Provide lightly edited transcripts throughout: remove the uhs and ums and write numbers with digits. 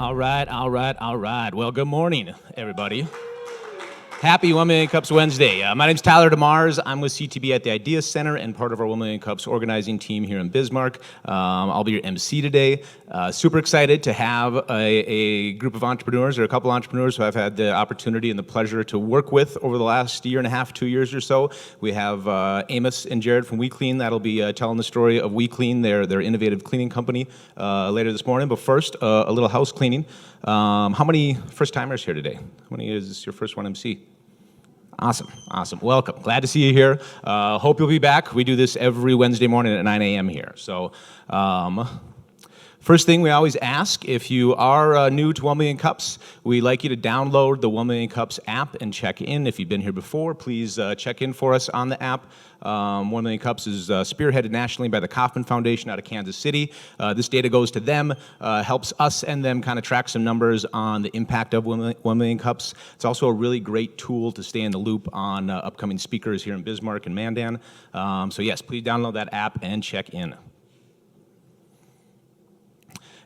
All right. Well, good morning, everybody. Happy 1 Million Cups Wednesday. My name's Tyler DeMars. I'm with CTB at the Ideas Center and part of our 1 Million Cups organizing team here in Bismarck. I'll be your MC today. Super excited to have a group of entrepreneurs, or a couple entrepreneurs who I've had the opportunity and the pleasure to work with over the last year and a half, 2 years or so. We have Amos and Jared from WeClean that'll be telling the story of WeClean, their innovative cleaning company, later this morning. But first, a little house cleaning. How many first-timers here today? How many is this your first one MC? Awesome. Welcome. Glad to see you here. Hope you'll be back. We do this every Wednesday morning at 9 a.m. here. So, first thing we always ask, if you are new to 1 Million Cups, we'd like you to download the 1 Million Cups app and check in. If you've been here before, please check in for us on the app. 1 Million Cups is spearheaded nationally by the Kauffman Foundation out of Kansas City. This data goes to them, helps us and them kind of track some numbers on the impact of 1 Million Cups. It's also a really great tool to stay in the loop on upcoming speakers here in Bismarck and Mandan. So yes, please download that app and check in.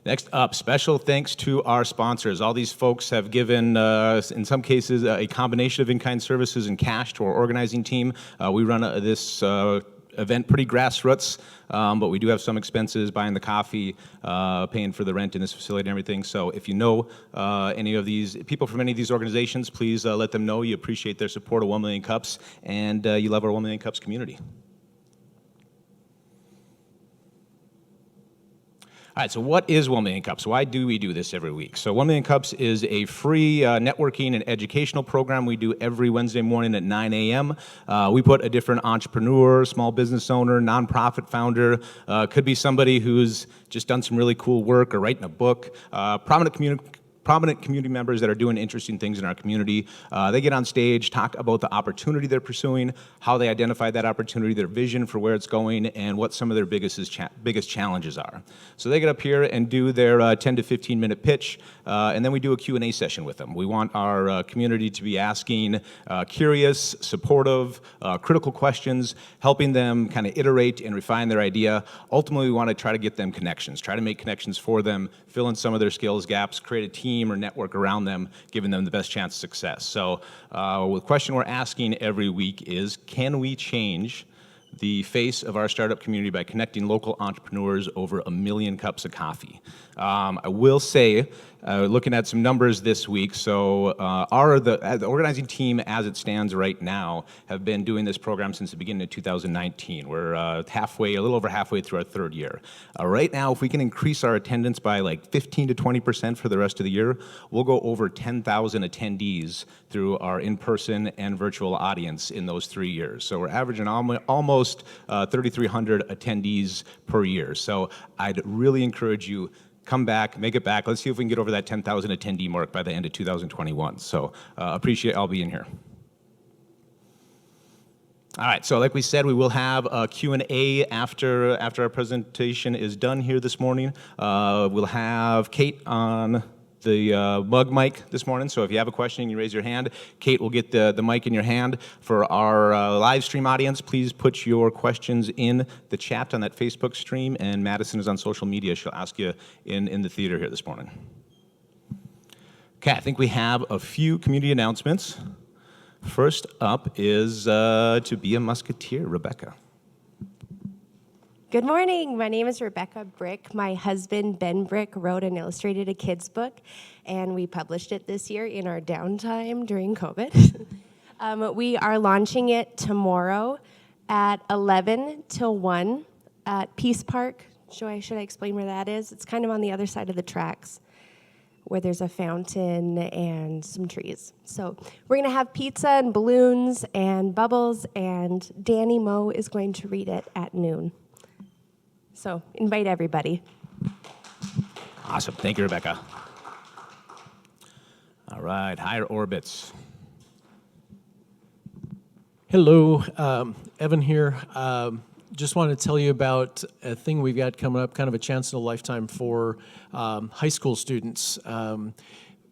Next up, special thanks to our sponsors. All these folks have given, in some cases, a combination of in-kind services and cash to our organizing team. We run this event pretty grassroots, but we do have some expenses, buying the coffee, paying for the rent in this facility and everything. So if you know any of these people from any of these organizations, please let them know you appreciate their support of 1 Million Cups and you love our 1 Million Cups community. All right, so what is 1 Million Cups? Why do we do this every week? So 1 Million Cups is a free networking and educational program we do every Wednesday morning at 9 a.m. We put a different entrepreneur, small business owner, nonprofit founder, could be somebody who's just done some really cool work or writing a book, prominent community members that are doing interesting things in our community. They get on stage, talk about the opportunity they're pursuing, how they identify that opportunity, their vision for where it's going, and what some of their biggest challenges are. So they get up here and do their 10 to 15 minute pitch, and then we do a Q&A session with them. We want our community to be asking curious, supportive, critical questions, helping them kind of iterate and refine their idea. Ultimately, we want to try to get them connections, try to make connections for them, fill in some of their skills gaps, create a team or network around them, giving them the best chance of success. So the question we're asking every week is, can we change the face of our startup community by connecting local entrepreneurs over 1 million cups of coffee? I will say, looking at some numbers this week, so the organizing team as it stands right now have been doing this program since the beginning of 2019. We're a little over halfway through our third year. Right now, if we can increase our attendance by like 15 to 20% for the rest of the year, we'll go over 10,000 attendees through our in-person and virtual audience in those 3 years. So we're averaging almost 3,300 attendees per year. So I'd really encourage you, come back, make it back. Let's see if we can get over that 10,000 attendee mark by the end of 2021. So appreciate all being here. All right, so like we said, we will have a Q&A after our presentation is done here this morning. We'll have Kate on the mug mic this morning, so if you have a question, you raise your hand. Kate will get the mic in your hand. For our live stream audience, please put your questions in the chat on that Facebook stream, and Madison is on social media. She'll ask you in the theater here this morning. Okay, I think we have a few community announcements. First up is to be a musketeer, Rebecca. Good morning. My name is Rebecca Brick. My husband, Ben Brick, wrote and illustrated a kid's book, and we published it this year in our downtime during COVID. We are launching it tomorrow at 11 till 1 at Peace Park. Should I explain where that is? It's kind of on the other side of the tracks where there's a fountain and some trees. So we're going to have pizza and balloons and bubbles, and Danny Moe is going to read it at noon. So invite everybody. Awesome. Thank you, Rebecca. All right, Higher Orbits. Hello, Evan here. Just wanted to tell you about a thing we've got coming up, kind of a chance in a lifetime for high school students.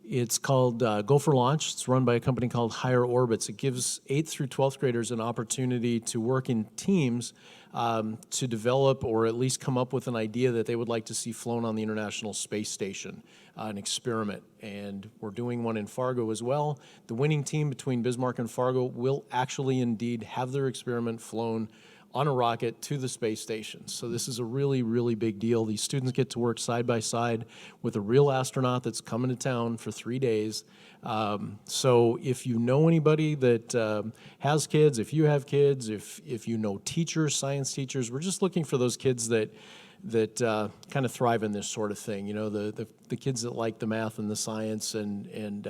It's called Go for Launch. It's run by a company called Higher Orbits. It gives 8th through 12th graders an opportunity to work in teams to develop or at least come up with an idea that they would like to see flown on the International Space Station, an experiment. And we're doing one in Fargo as well. The winning team between Bismarck and Fargo will actually indeed have their experiment flown on a rocket to the space station. So this is a really, really big deal. These students get to work side by side with a real astronaut that's coming to town for 3 days. So if you know anybody that has kids, if you have kids, if you know teachers, science teachers, we're just looking for those kids that kind of thrive in this sort of thing. You know, the kids that like the math and the science and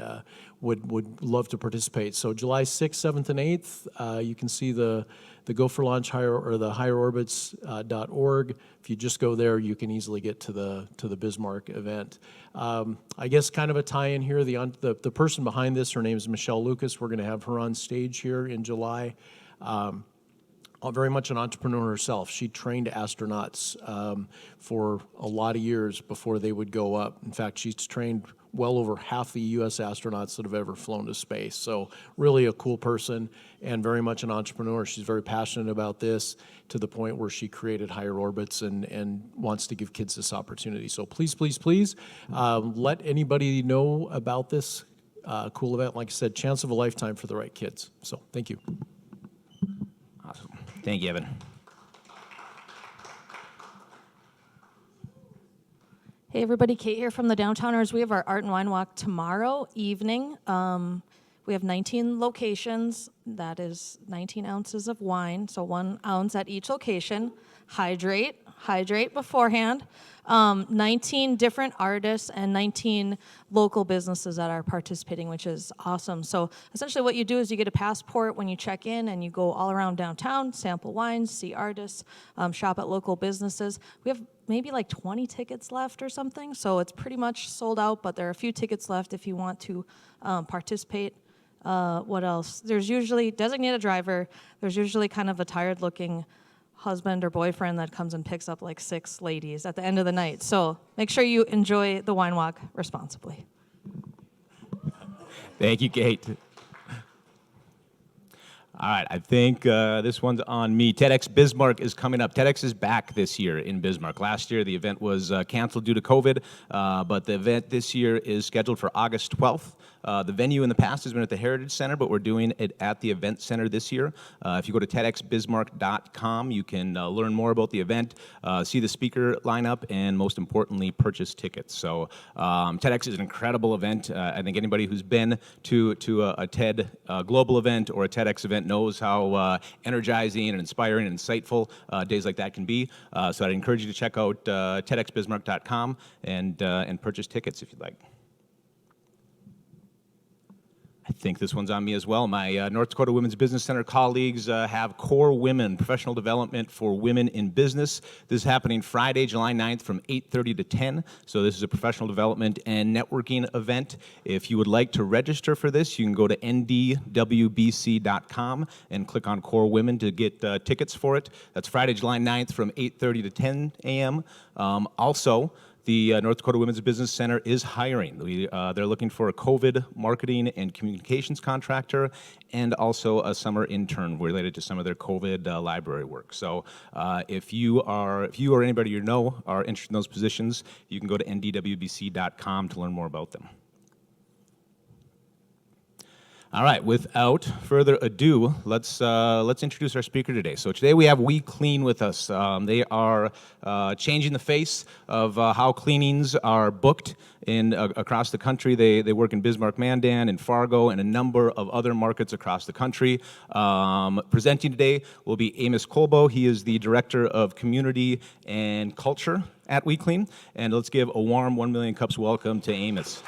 would love to participate. So July 6th, 7th, and 8th, you can see the Go for Launch or the higherorbits.org. If you just go there, you can easily get to the Bismarck event. I guess kind of a tie-in here. The person behind this, her name is Michelle Lucas. We're going to have her on stage here in July. Very much an entrepreneur herself. She trained astronauts for a lot of years before they would go up. In fact, she's trained well over half the U.S. astronauts that have ever flown to space. So really a cool person and very much an entrepreneur. She's very passionate about this to the point where she created Higher Orbits and wants to give kids this opportunity. So please, please, please let anybody know about this cool event. Like I said, chance of a lifetime for the right kids. So thank you. Awesome. Thank you, Evan. Hey everybody, Kate here from the Downtowners. We have our Art and Wine Walk tomorrow evening. We have 19 locations. That is 19 ounces of wine, so 1 ounce at each location. Hydrate beforehand. 19 different artists and 19 local businesses that are participating, which is awesome. So essentially what you do is you get a passport when you check in and you go all around downtown, sample wines, see artists, shop at local businesses. We have maybe like 20 tickets left or something, so it's pretty much sold out, but there are a few tickets left if you want to participate. What else? There's usually designated driver. There's usually kind of a tired-looking husband or boyfriend that comes and picks up like 6 ladies at the end of the night. So make sure you enjoy the wine walk responsibly. Thank you, Kate. All right, I think this one's on me. TEDx Bismarck is coming up. TEDx is back this year in Bismarck. Last year, the event was canceled due to COVID, but the event this year is scheduled for August 12th. The venue in the past has been at the Heritage Center, but we're doing it at the Event Center this year. If you go to TEDxBismarck.com, you can learn more about the event, see the speaker lineup, and most importantly, purchase tickets. So TEDx is an incredible event. I think anybody who's been to a TED global event or a TEDx event knows how energizing and inspiring and insightful days like that can be. So I'd encourage you to check out TEDxBismarck.com and purchase tickets if you'd like. I think this one's on me as well. My North Dakota Women's Business Center colleagues have Core Women, professional development for women in business. This is happening Friday, July 9th from 8:30 to 10. So this is a professional development and networking event. If you would like to register for this, you can go to ndwbc.com and click on Core Women to get tickets for it. That's Friday, July 9th from 8:30 to 10 a.m. Also, the North Dakota Women's Business Center is hiring. They're looking for a COVID marketing and communications contractor and also a summer intern related to some of their COVID library work. So if you or anybody you know are interested in those positions, you can go to ndwbc.com to learn more about them. All right, without further ado, let's introduce our speaker today. So today we have WeClean with us. They are changing the face of how cleanings are booked across the country. They work in Bismarck, Mandan, and Fargo, and a number of other markets across the country. Presenting today will be Amos Kolbo. He is the Director of Community and Culture at WeClean. And let's give a warm 1 Million Cups welcome to Amos.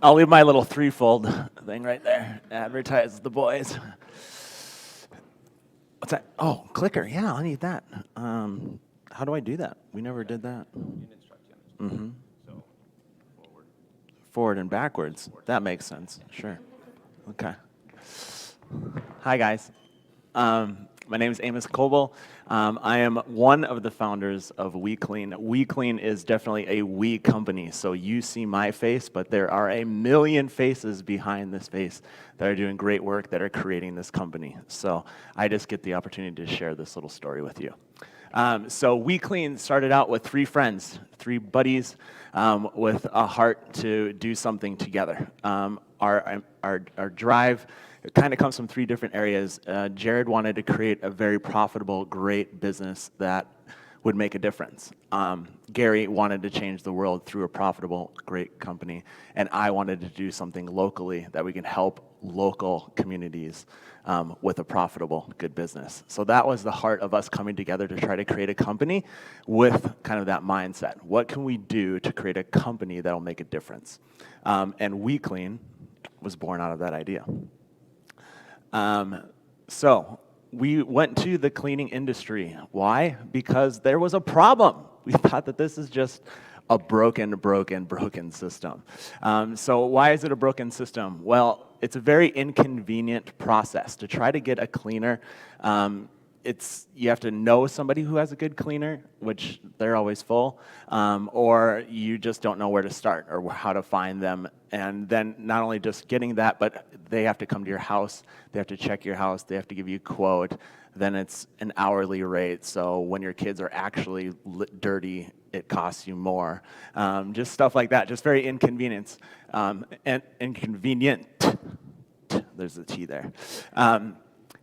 I'll leave my little threefold thing right there. Advertise the boys. What's that? Oh, clicker. Yeah, I need that. How do I do that? We never did that. Mm-hmm. So Forward and backwards. That makes sense. Sure. Okay. Hi, guys. My name is Amos Kolbo. I am one of the founders of WeClean. WeClean is definitely a we company, so you see my face, but there are a million faces behind this face that are doing great work, that are creating this company. So I just get the opportunity to share this little story with you. So WeClean started out with 3 friends, 3 buddies with a heart to do something together. Our drive kind of comes from 3 different areas. Jared wanted to create a very profitable, great business that would make a difference. Gary wanted to change the world through a profitable, great company. And I wanted to do something locally that we can help local communities with a profitable, good business. So that was the heart of us coming together to try to create a company with kind of that mindset. What can we do to create a company that will make a difference? And WeClean was born out of that idea. So we went to the cleaning industry. Why? Because there was a problem. We thought that this is just a broken system. So why is it a broken system? Well, it's a very inconvenient process. To try to get a cleaner, you have to know somebody who has a good cleaner, which they're always full, or you just don't know where to start or how to find them. And then not only just getting that, but they have to come to your house, they have to check your house, they have to give you a quote, then it's an hourly rate. So when your kids are actually dirty, it costs you more. Just stuff like that, just very inconvenient. And inconvenient, there's the T there.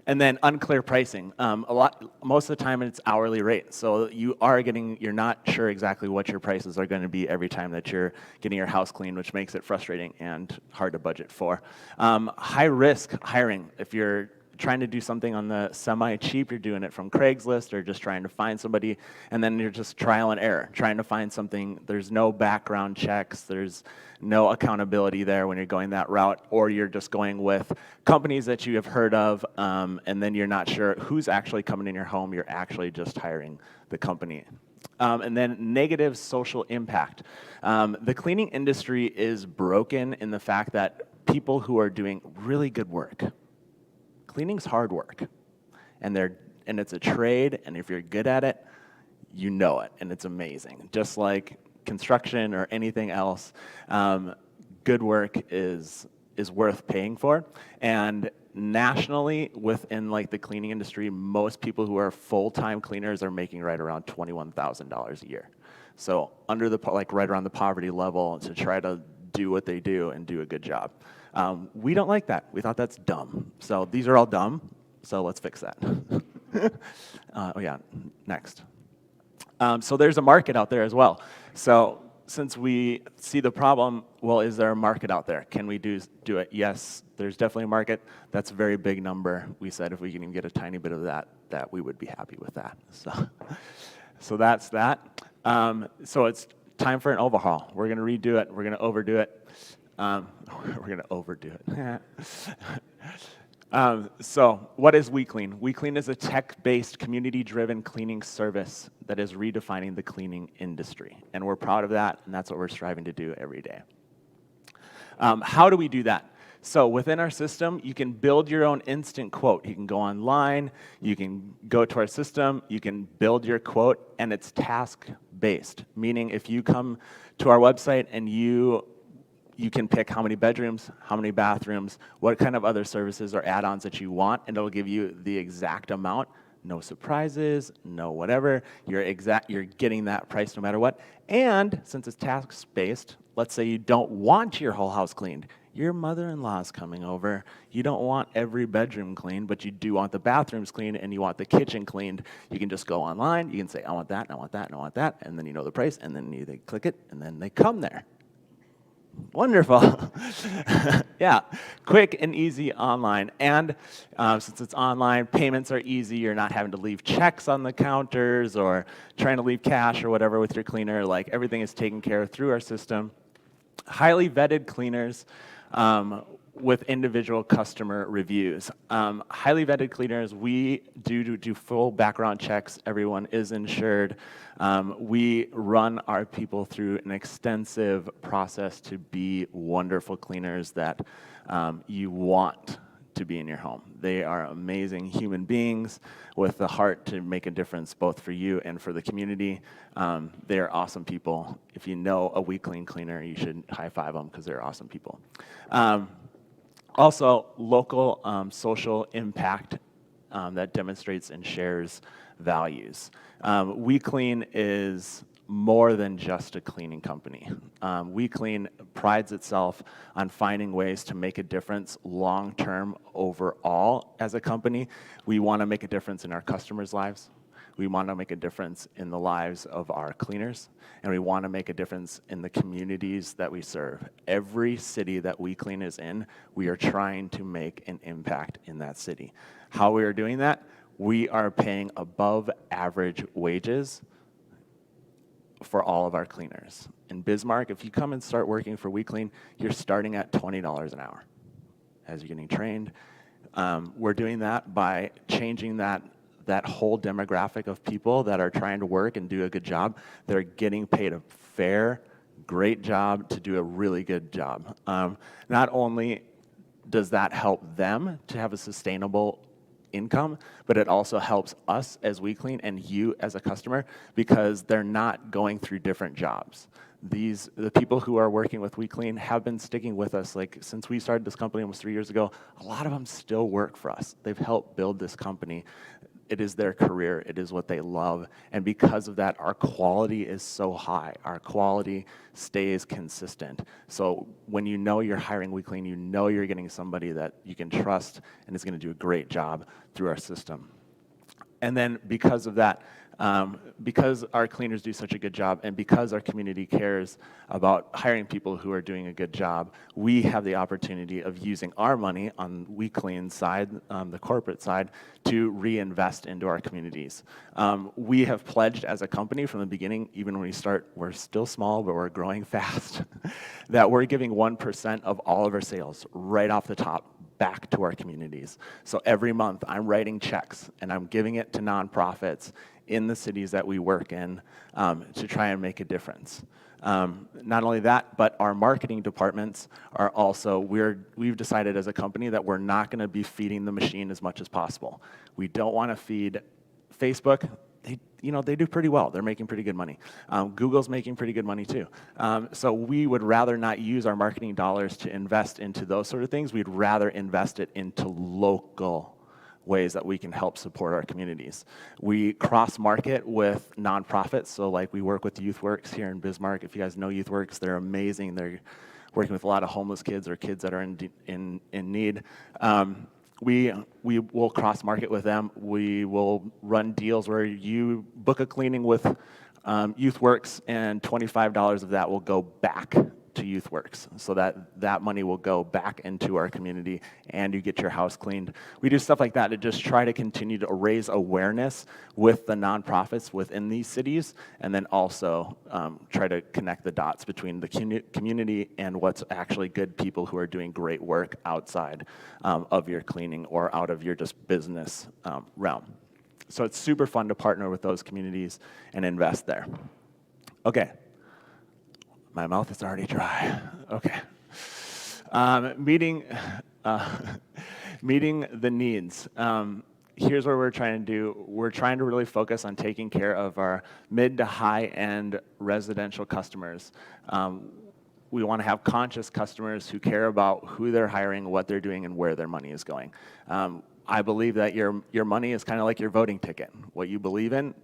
And then unclear pricing. Most of the time it's hourly rate. So you're not sure exactly what your prices are going to be every time that you're getting your house cleaned, which makes it frustrating and hard to budget for. High risk hiring. If you're trying to do something on the semi-cheap, you're doing it from Craigslist or just trying to find somebody, and then you're just trial and error, trying to find something. There's no background checks, there's no accountability there when you're going that route, or you're just going with companies that you have heard of, and then you're not sure who's actually coming in your home, you're actually just hiring the company. And then negative social impact. The cleaning industry is broken in the fact that people who are doing really good work, cleaning's hard work, and it's a trade, and if you're good at it, you know it, and it's amazing. Just like construction or anything else, good work is worth paying for. And nationally, within like the cleaning industry, most people who are full-time cleaners are making right around $21,000 a year. So right around the poverty level to try to do what they do and do a good job. We don't like that. We thought that's dumb. So these are all dumb, so let's fix that. Next. So there's a market out there as well. So since we see the problem, well, is there a market out there? Can we do it? Yes, there's definitely a market. That's a very big number. We said if we can even get a tiny bit of that we would be happy with that. So that's that. So it's time for an overhaul. We're going to redo it. We're going to overdo it. We're going to overdo it. So what is WeClean? WeClean is a tech-based, community-driven cleaning service that is redefining the cleaning industry. And we're proud of that, and that's what we're striving to do every day. How do we do that? So within our system, you can build your own instant quote. You can go online, you can go to our system, you can build your quote, and it's task-based, meaning if you come to our website and you can pick how many bedrooms, how many bathrooms, what kind of other services or add-ons that you want, and it'll give you the exact amount. No surprises, no whatever. You're getting that price no matter what. And since it's task-based, let's say you don't want your whole house cleaned. Your mother-in-law's coming over. You don't want every bedroom cleaned, but you do want the bathrooms cleaned and you want the kitchen cleaned. You can just go online. You can say, I want that, and I want that, and I want that, and then you know the price, and then they click it, and then they come there. Wonderful. Yeah, quick and easy online. And since it's online, payments are easy. You're not having to leave checks on the counters or trying to leave cash or whatever with your cleaner. Like everything is taken care of through our system. Highly vetted cleaners with individual customer reviews. Highly vetted cleaners, we do full background checks. Everyone is insured. We run our people through an extensive process to be wonderful cleaners that you want to be in your home. They are amazing human beings with the heart to make a difference both for you and for the community. They are awesome people. If you know a WeClean cleaner, you should high five them because they're awesome people. Also, local social impact that demonstrates and shares values. WeClean is more than just a cleaning company. WeClean prides itself on finding ways to make a difference long-term overall as a company. We want to make a difference in our customers' lives. We want to make a difference in the lives of our cleaners, and we want to make a difference in the communities that we serve. Every city that WeClean is in, we are trying to make an impact in that city. How we are doing that? We are paying above average wages for all of our cleaners. In Bismarck, if you come and start working for WeClean, you're starting at $20 an hour as you're getting trained. We're doing that by changing that whole demographic of people that are trying to work and do a good job. They're getting paid a fair, great job to do a really good job. Not only does that help them to have a sustainable income, but it also helps us as WeClean and you as a customer because they're not going through different jobs. The people who are working with WeClean have been sticking with us since we started this company almost 3 years ago. A lot of them still work for us. They've helped build this company. It is their career, it is what they love, and because of that, our quality is so high. Our quality stays consistent. So when you know you're hiring WeClean, you know you're getting somebody that you can trust and is gonna do a great job through our system. And then because of that, because our cleaners do such a good job and because our community cares about hiring people who are doing a good job, we have the opportunity of using our money on WeClean's side, the corporate side, to reinvest into our communities. We have pledged as a company from the beginning, even when we start, we're still small, but we're growing fast, that we're giving 1% of all of our sales right off the top back to our communities. So every month I'm writing checks and I'm giving it to nonprofits in the cities that we work in to try and make a difference. Not only that, but our marketing departments are also, we've decided as a company that we're not gonna be feeding the machine as much as possible. We don't wanna feed Facebook. They do pretty well. They're making pretty good money. Google's making pretty good money too. So we would rather not use our marketing dollars to invest into those sort of things. We'd rather invest it into local ways that we can help support our communities. We cross-market with nonprofits. So like we work with YouthWorks here in Bismarck. If you guys know YouthWorks, they're amazing. They're working with a lot of homeless kids or kids that are in need. We will cross-market with them. We will run deals where you book a cleaning with YouthWorks and $25 of that will go back to YouthWorks so that money will go back into our community and you get your house cleaned. We do stuff like that to just try to continue to raise awareness with the nonprofits within these cities and then also try to connect the dots between the community and what's actually good people who are doing great work outside of your cleaning or out of your just business realm. So it's super fun to partner with those communities and invest there. Okay. My mouth is already dry. Okay. Meeting the needs. Here's what we're trying to do. We're trying to really focus on taking care of our mid to high-end residential customers. We want to have conscious customers who care about who they're hiring, what they're doing, and where their money is going. I believe that your money is kind of like your voting ticket. What you believe in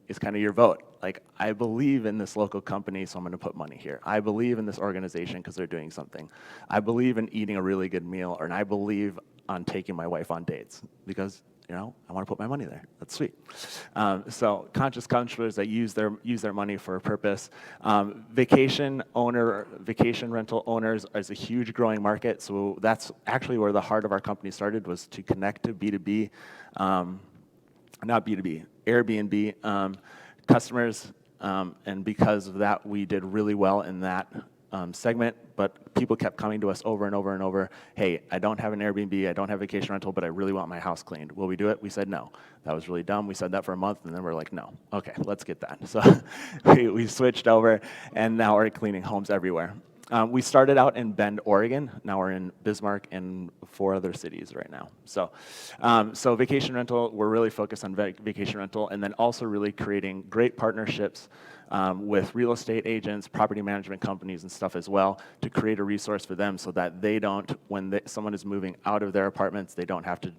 is kind of your vote. Like, I believe in this local company, so I'm going to put money here. I believe in this organization because they're doing something. I believe in eating a really good meal, and I believe on taking my wife on dates because, I want to put my money there. That's sweet. So conscious customers that use their money for a purpose. Vacation rental owners is a huge growing market. So that's actually where the heart of our company started, was to connect to B2B, not B2B, Airbnb customers, and because of that, we did really well in that segment, but people kept coming to us over and over and over, hey, I don't have an Airbnb, I don't have vacation rental, but I really want my house cleaned. Will we do it? We said no. That was really dumb. We said that for a month, and then we're like, no. Okay, let's get that. So we switched over, and now we're cleaning homes everywhere. We started out in Bend, Oregon. Now we're in Bismarck and 4 other cities right now. So, so vacation rental, we're really focused on vacation rental, and then also really creating great partnerships with real estate agents, property management companies and stuff as well, to create a resource for them so that they don't, when someone is moving out of their apartments, they don't have to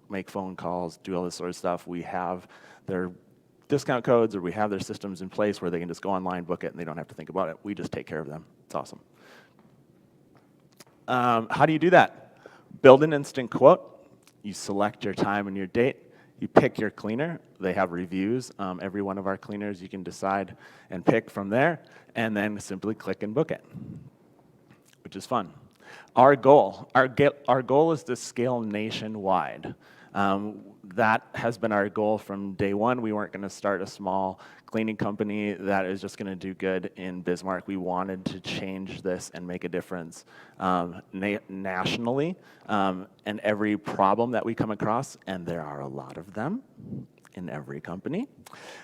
make phone calls, do all this sort of stuff. We have their discount codes, or we have their systems in place where they can just go online, book it, and they don't have to think about it. We just take care of them. It's awesome. How do you do that? Build an instant quote. You select your time and your date. You pick your cleaner. They have reviews. Every one of our cleaners you can decide and pick from there, and then simply click and book it, which is fun. Our goal is to scale nationwide. That has been our goal from day one. We weren't going to start a small cleaning company that is just going to do good in Bismarck. We wanted to change this and make a difference nationally. And every problem that we come across, and there are a lot of them in every company,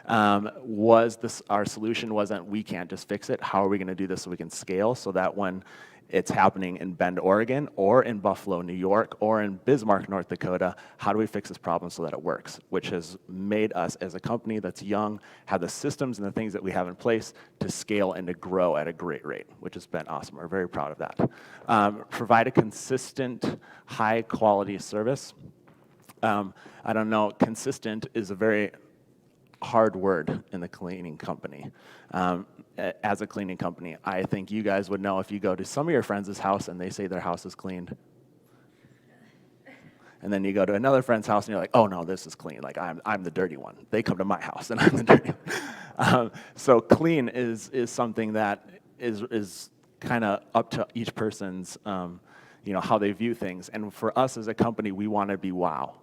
our solution wasn't, we can't just fix it. How are we going to do this so we can scale so that when it's happening in Bend, Oregon, or in Buffalo, New York, or in Bismarck, North Dakota, how do we fix this problem so that it works? Which has made us, as a company that's young, have the systems and the things that we have in place to scale and to grow at a great rate, which has been awesome. We're very proud of that. Provide a consistent, high-quality service. I don't know, consistent is a very hard word in the cleaning company. As a cleaning company, I think you guys would know if you go to some of your friends' house and they say their house is cleaned. And then you go to another friend's house and you're like, oh no, this is clean. Like I'm the dirty one. They come to my house and I'm the dirty one. So clean is something that is kind of up to each person's, how they view things. And for us as a company, we want to be wow.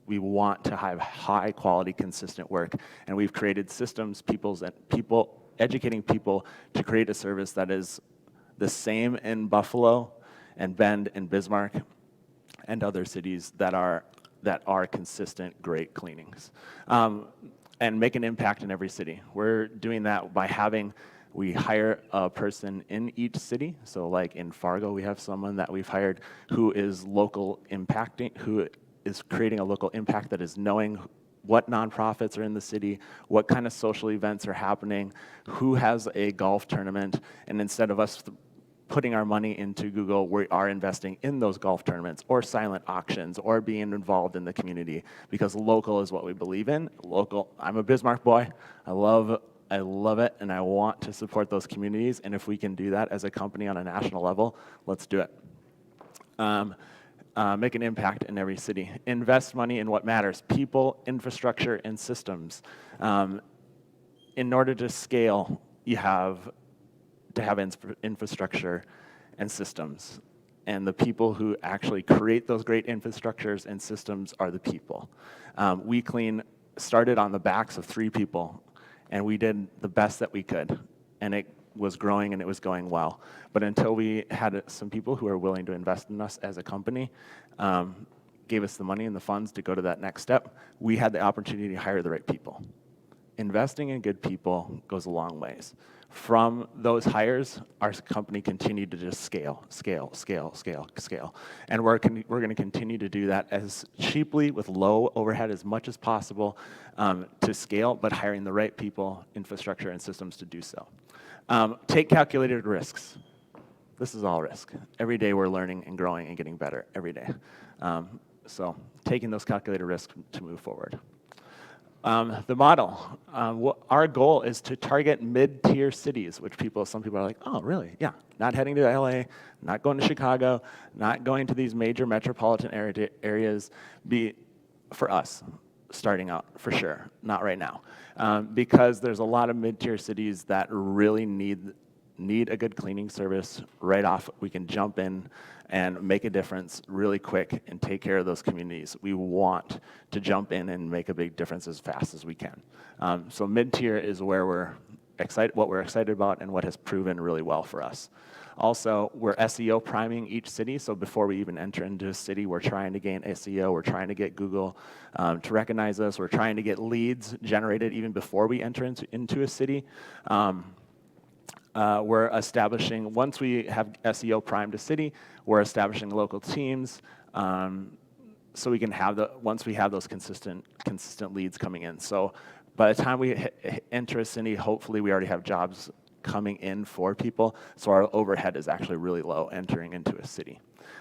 We want to have high quality, consistent work. And we've created systems, educating people to create a service that is the same in Buffalo and Bend and Bismarck and other cities that are consistent, great cleanings. And make an impact in every city. We're doing that by we hire a person in each city. So like in Fargo, we have someone that we've hired who is local impacting, who is creating a local impact that is knowing what nonprofits are in the city, what kind of social events are happening, who has a golf tournament, and instead of us putting our money into Google, we are investing in those golf tournaments or silent auctions or being involved in the community, because local is what we believe in. Local, I'm a Bismarck boy. I love it, and I want to support those communities, and if we can do that as a company on a national level, let's do it. Make an impact in every city. Invest money in what matters: people, infrastructure, and systems. In order to scale, you have to have infrastructure and systems. And the people who actually create those great infrastructures and systems are the people. WeClean started on the backs of 3 people, and we did the best that we could. And it was growing and it was going well. But until we had some people who are willing to invest in us as a company, gave us the money and the funds to go to that next step, we had the opportunity to hire the right people. Investing in good people goes a long ways. From those hires, our company continued to just scale. And we're going to continue to do that as cheaply with low overhead as much as possible to scale, but hiring the right people, infrastructure, and systems to do so. Take calculated risks. This is all risk. Every day we're learning and growing and getting better every day. So taking those calculated risks to move forward. The model, our goal is to target mid-tier cities, which some people are like, oh, really? Yeah, not heading to LA, not going to Chicago, not going to these major metropolitan areas, for us, starting out, for sure, not right now. Because there's a lot of mid-tier cities that really need a good cleaning service right off. We can jump in and make a difference really quick and take care of those communities. We want to jump in and make a big difference as fast as we can. So mid-tier is where what we're excited about and what has proven really well for us. Also, we're SEO priming each city, so before we even enter into a city, we're trying to gain SEO, we're trying to get Google to recognize us, we're trying to get leads generated even before we enter into a city. We're establishing, once we have SEO primed a city, we're establishing local teams, so we can have once we have those consistent leads coming in. So by the time we enter a city, hopefully we already have jobs coming in for people, so our overhead is actually really low entering into a city.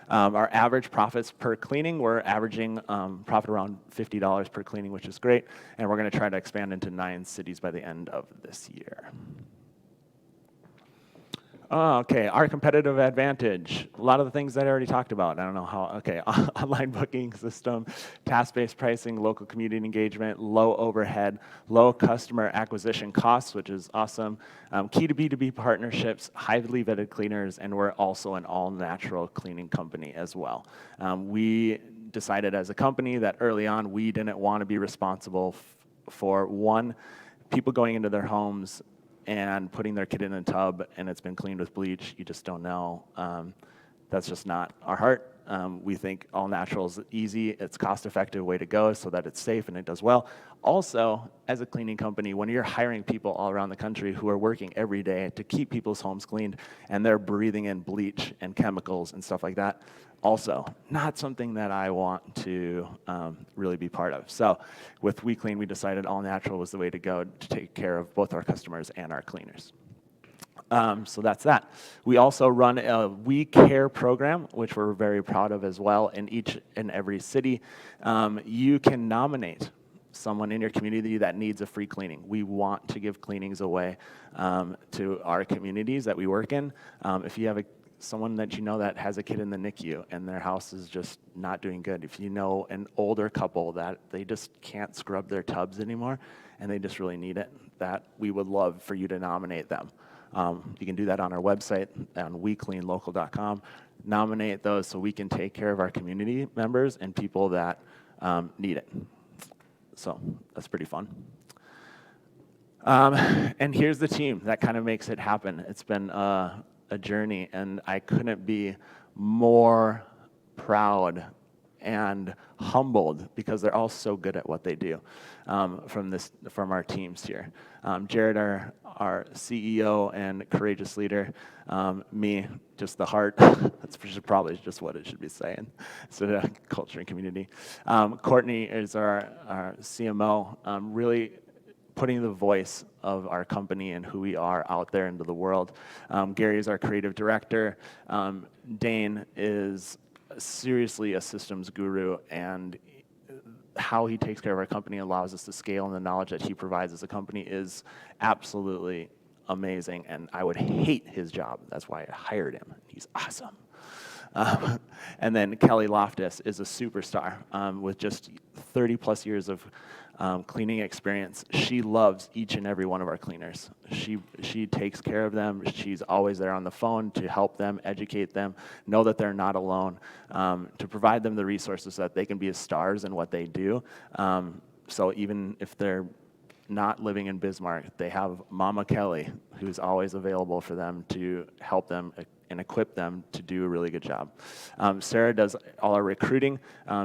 Our average profits per cleaning, we're averaging profit around $50 per cleaning, which is great, and we're going to try to expand into 9 cities by the end of this year. Okay, our competitive advantage. A lot of the things that I already talked about. I don't know how, okay, online booking system, task-based pricing, local community engagement, low overhead, low customer acquisition costs, which is awesome, key to B2B partnerships, highly vetted cleaners, and we're also an all-natural cleaning company as well. We decided as a company that early on we didn't want to be responsible for, one, people going into their homes and putting their kid in a tub and it's been cleaned with bleach. You just don't know. That's just not our heart. We think all natural is easy, it's cost-effective way to go so that it's safe and it does well. Also, as a cleaning company, when you're hiring people all around the country who are working every day to keep people's homes cleaned and they're breathing in bleach and chemicals and stuff like that, also not something that I want to really be part of. So with WeClean, we decided all natural was the way to go to take care of both our customers and our cleaners. So that's that. We also run a We Care program, which we're very proud of as well. In each and every city, you can nominate someone in your community that needs a free cleaning. We want to give cleanings away to our communities that we work in. If you have someone that you know that has a kid in the NICU and their house is just not doing good, if you know an older couple that they just can't scrub their tubs anymore and they just really need it, that we would love for you to nominate them. You can do that on our website on WeCleanLocal.com. Nominate those so we can take care of our community members and people that need it. So that's pretty fun. And here's the team that kind of makes it happen. It's been a journey, and I couldn't be more proud and humbled because they're all so good at what they do from our teams here. Jared, our CEO and courageous leader, me, just the heart. That's probably just what it should be saying. So culture and community. Courtney is our CMO, really putting the voice of our company and who we are out there into the world. Gary is our creative director. Dane is seriously a systems guru, and how he takes care of our company allows us to scale, and the knowledge that he provides as a company is absolutely amazing, and I would hate his job. That's why I hired him. He's awesome. And then Kelly Loftus is a superstar with just 30 plus years of cleaning experience. She loves each and every one of our cleaners. She takes care of them. She's always there on the phone to help them, educate them, know that they're not alone, to provide them the resources so that they can be stars in what they do. So even if they're not living in Bismarck, they have Mama Kelly, who's always available for them to help them and equip them to do a really good job. Sarah does all our recruiting.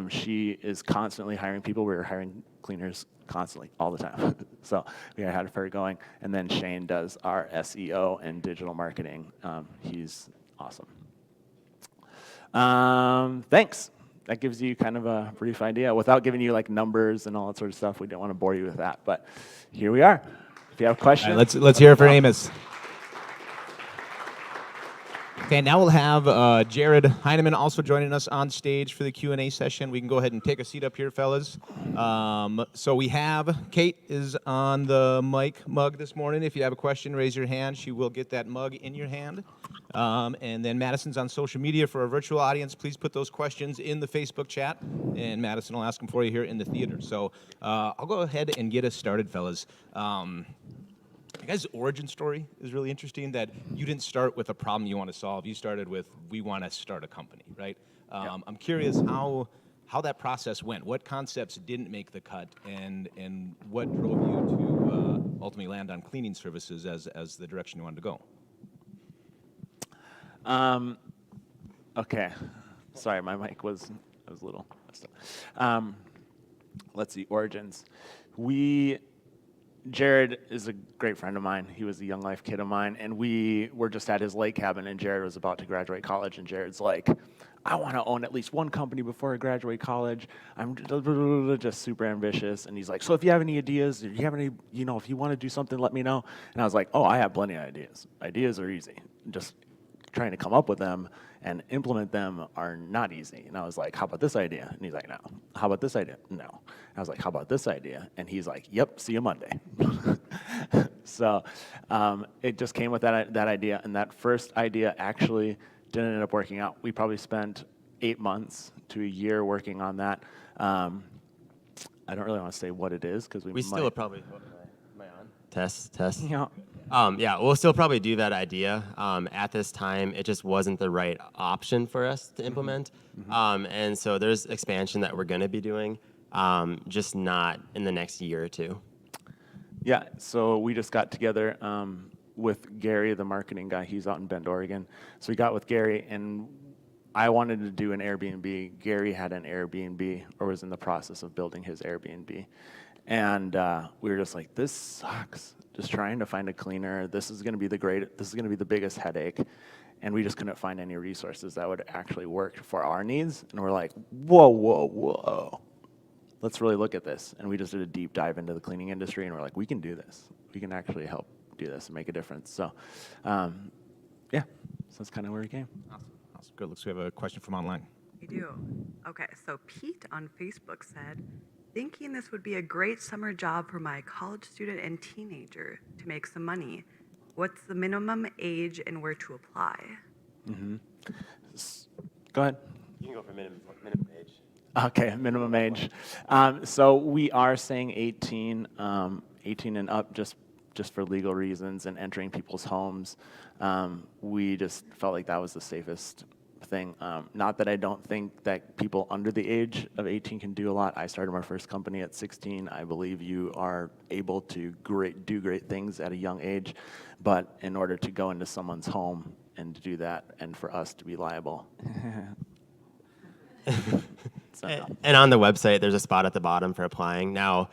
She is constantly hiring people. We're hiring cleaners constantly, all the time. So we had her going. And then Shane does our SEO and digital marketing. He's awesome. Thanks. That gives you kind of a brief idea. Without giving you like numbers and all that sort of stuff, we don't want to bore you with that. But here we are. If you have questions. All right, let's hear it for Amos. Okay, now we'll have Jared Heinemann also joining us on stage for the Q&A session. We can go ahead and take a seat up here, fellas. So we have, Kate is on the mug this morning. If you have a question, raise your hand. She will get that mug in your hand. And then Madison's on social media for our virtual audience. Please put those questions in the Facebook chat, and Madison will ask them for you here in the theater. So I'll go ahead and get us started, fellas. You guys' origin story is really interesting, that you didn't start with a problem you want to solve. You started with, we want to start a company, right? Yep. I'm curious how that process went. What concepts didn't make the cut, and what drove you to ultimately land on cleaning services as the direction you wanted to go? Okay. Sorry, my mic was a little messed up. Let's see, origins. We Jared is a great friend of mine. He was a Young Life kid of mine, and we were just at his lake cabin, and Jared was about to graduate college, and Jared's like, I want to own at least one company before I graduate college. I'm just super ambitious. And he's like, so if you have any ideas, if you have any, if you want to do something, let me know. And I was like, oh, I have plenty of ideas. Ideas are easy. Just trying to come up with them and implement them are not easy. And I was like, how about this idea? And he's like, no. How about this idea? No. I was like, how about this idea? And he's like, yep, see you Monday. So it just came with that idea. And that first idea actually didn't end up working out. We probably spent 8 months to a year working on that. I don't really want to say what it is because we still will probably. Am I on? Test. Yeah. Yeah, we'll still probably do that idea. At this time, it just wasn't the right option for us to implement. And so there's expansion that we're going to be doing, just not in the next year or two. Yeah, so we just got together with Gary, the marketing guy. He's out in Bend, Oregon. So we got with Gary, and I wanted to do an Airbnb. Gary had an Airbnb, or was in the process of building his Airbnb. And we were just like, this sucks. Just trying to find a cleaner. This is going to be the biggest headache. And we just couldn't find any resources that would actually work for our needs. And we're like, whoa. Let's really look at this. And we just did a deep dive into the cleaning industry, and we're like, we can do this. We can actually help do this and make a difference. So, yeah, so that's kind of where we came. Awesome. Good. Looks we have a question from online. We do. Okay, so Pete on Facebook said, thinking this would be a great summer job for my college student and teenager to make some money. What's the minimum age and where to apply? Go ahead. You can go for minimum age. Okay, minimum age. So we are saying 18 and up just for legal reasons and entering people's homes. We just felt like that was the safest thing. Not that I don't think that people under the age of 18 can do a lot. I started my first company at 16. I believe you are able to do great things at a young age, but in order to go into someone's home and to do that and for us to be liable. And on the website, there's a spot at the bottom for applying. Now,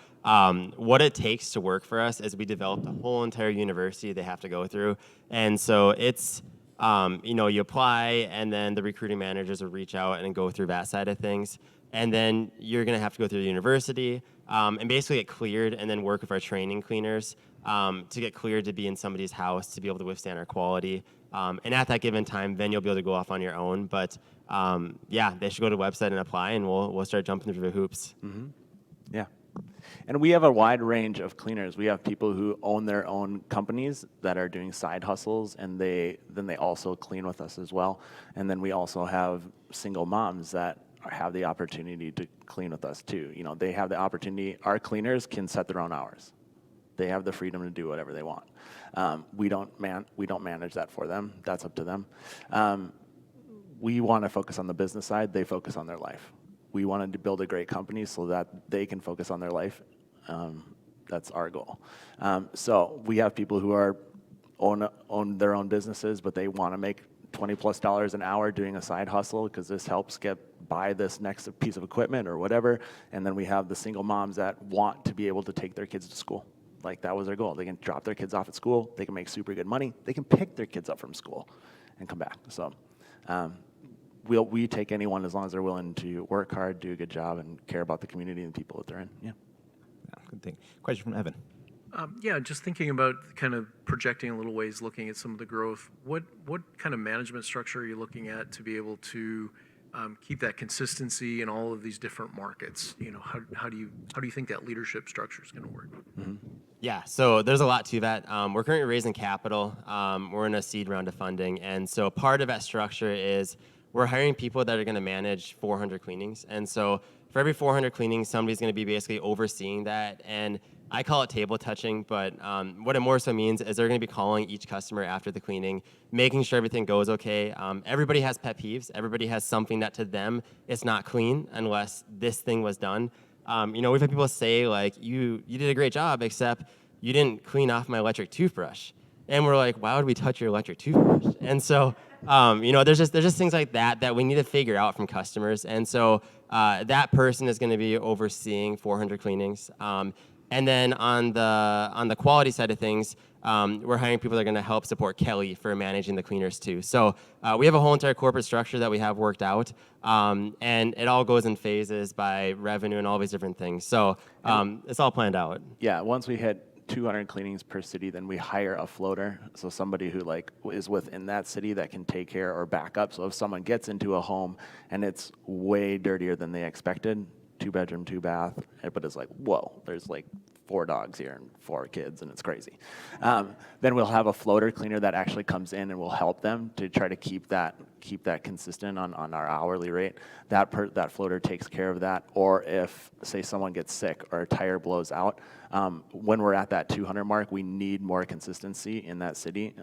what it takes to work for us is we developed a whole entire university they have to go through. And so it's, you apply, and then the recruiting managers will reach out and go through that side of things. And then you're going to have to go through the university and basically get cleared and then work with our training cleaners to get cleared to be in somebody's house to be able to withstand our quality. And at that given time, then you'll be able to go off on your own. But yeah, they should go to the website and apply, and we'll start jumping through the hoops. Yeah. And we have a wide range of cleaners. We have people who own their own companies that are doing side hustles, and they also clean with us as well. And then we also have single moms that have the opportunity to clean with us too. They have the opportunity. Our cleaners can set their own hours. They have the freedom to do whatever they want. We don't manage that for them. That's up to them. We want to focus on the business side. They focus on their life. We wanted to build a great company so that they can focus on their life. That's our goal. So we have people who own their own businesses, but they want to make $20+ an hour doing a side hustle because this helps buy this next piece of equipment or whatever. And then we have the single moms that want to be able to take their kids to school. Like that was their goal. They can drop their kids off at school. They can make super good money. They can pick their kids up from school and come back. So we take anyone as long as they're willing to work hard, do a good job, and care about the community and the people that they're in. Yeah. Good thing. Question from Evan. Yeah, just thinking about kind of projecting a little ways, looking at some of the growth. What kind of management structure are you looking at to be able to keep that consistency in all of these different markets? How do you think that leadership structure is going to work? Yeah, so there's a lot to that. We're currently raising capital. We're in a seed round of funding, and so part of that structure is we're hiring people that are going to manage 400 cleanings. And so for every 400 cleanings, somebody's going to be basically overseeing that. And I call it table touching, but what it more so means is they're going to be calling each customer after the cleaning, making sure everything goes okay. Everybody has pet peeves. Everybody has something that to them it's not clean unless this thing was done. We've had people say, like, you did a great job, except you didn't clean off my electric toothbrush. And we're like, why would we touch your electric toothbrush? And so, there's just things like that we need to figure out from customers. And so that person is going to be overseeing 400 cleanings. And then on the quality side of things, we're hiring people that are going to help support Kelly for managing the cleaners too. So we have a whole entire corporate structure that we have worked out, and it all goes in phases by revenue and all these different things. So it's all planned out. Yeah, once we hit 200 cleanings per city, then we hire a floater, so somebody who like is within that city that can take care or back up. So if someone gets into a home and it's way dirtier than they expected, 2-bedroom, 2-bath, but it's like, whoa, there's like 4 dogs here and 4 kids, and it's crazy. Then we'll have a floater cleaner that actually comes in and will help them to try to keep that consistent on our hourly rate. That floater takes care of that. Or if, say, someone gets sick or a tire blows out, when we're at that 200 mark, we need more consistency in that city.